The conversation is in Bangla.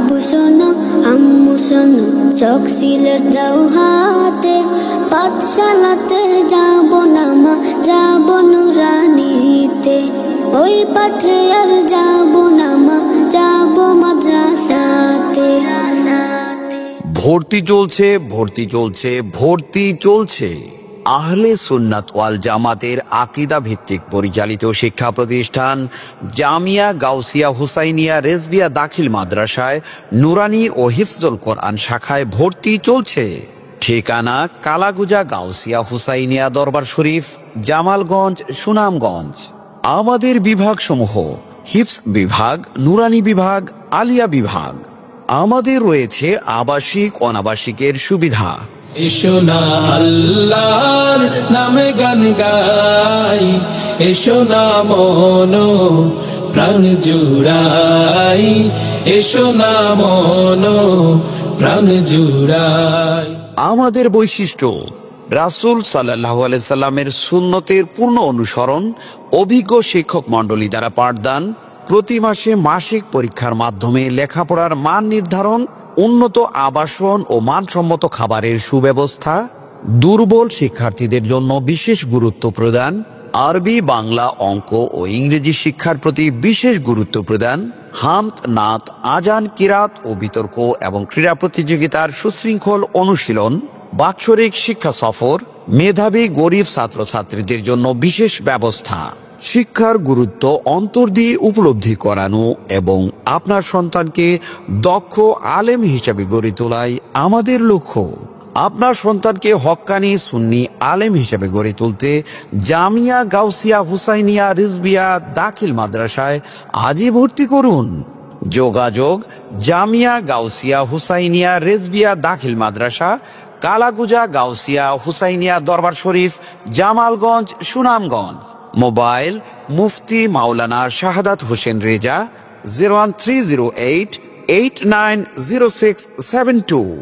আব্বু শোনো আম্মু শোনো, চক সিলেট দাও হাতে, পাঠশালাতে যাব না মা, যাব নুরানিতে। ওই পাঠে আর যাব না মা, যাব মাদ্রাসাতে। ভর্তি চলছে, ভর্তি চলছে, ভর্তি চলছে। আহলে সুন্নাত ওয়াল জামাতের আকীদা ভিত্তিক পরিচালিত শিক্ষা প্রতিষ্ঠান জামিয়া গাউসিয়া হুসাইনিয়া রেজবিয়া দাখিল মাদ্রাসায় নুরানি ও হিফজুল কোরআন শাখায় ভর্তি চলছে। ঠিকানা কালাগুজা গাউসিয়া হুসাইনিয়া দরবার শরীফ, জামালগঞ্জ, সুনামগঞ্জ। আমাদের বিভাগসমূহ: হিফজ বিভাগ, নুরানি বিভাগ, আলিয়া বিভাগ। আমাদের রয়েছে আবাসিক অনাবাসিকের সুবিধা। এসো না আল্লাহর নামে গান গাই, এসো না মনো প্রাণ জুড়াই, এসো না মনো প্রাণ জুড়াই। আমাদের বৈশিষ্ট্য: রাসূল সাল্লাল্লাহু আলাইহি সাল্লামের সুন্নতের পূর্ণ অনুসরণ, অভিজ্ঞ শিক্ষক মণ্ডলী দ্বারা পাঠদান, প্রতি মাসে মাসিক পরীক্ষার মাধ্যমে লেখাপড়ার মান নির্ধারণ, উন্নত আবাসন ও মানসম্মত খাবারের সুব্যবস্থা, দুর্বল শিক্ষার্থীদের জন্য বিশেষ গুরুত্ব প্রদান, আরবি, বাংলা, অঙ্ক ও ইংরেজি শিক্ষার প্রতি বিশেষ গুরুত্ব প্রদান, হামদ, নাত, আজান, কিরাত ও বিতর্ক এবং ক্রীড়া প্রতিযোগিতার সুশৃঙ্খল অনুশীলন, বাৎসরিক শিক্ষা সফর, মেধাবী গরিব ছাত্রছাত্রীদের জন্য বিশেষ ব্যবস্থা। শিক্ষার গুরুত্ব অন্তর দিয়ে উপলব্ধি করানো এবং আপনার সন্তানকে দক্ষ আলেম হিসাবে গড়ে তোলাই আমাদের লক্ষ্য। আপনার সন্তানকে হক্কানি সুন্নি আলেম হিসাবে গড়ে তুলতে জামিয়া গাউসিয়া হুসাইনিয়া রিজবিয়া দাখিল মাদ্রাসায় আজই ভর্তি করুন। যোগাযোগ: জামিয়া গাউসিয়া হুসাইনিয়া রিজবিয়া দাখিল মাদ্রাসা, কালাগুজা গাউসিয়া হুসাইনিয়া দরবার শরীফ, জামালগঞ্জ, সুনামগঞ্জ। মোবাইল: মুফতি মাওলানা শাহাদাত হোসেন রেজা, 01308 890672।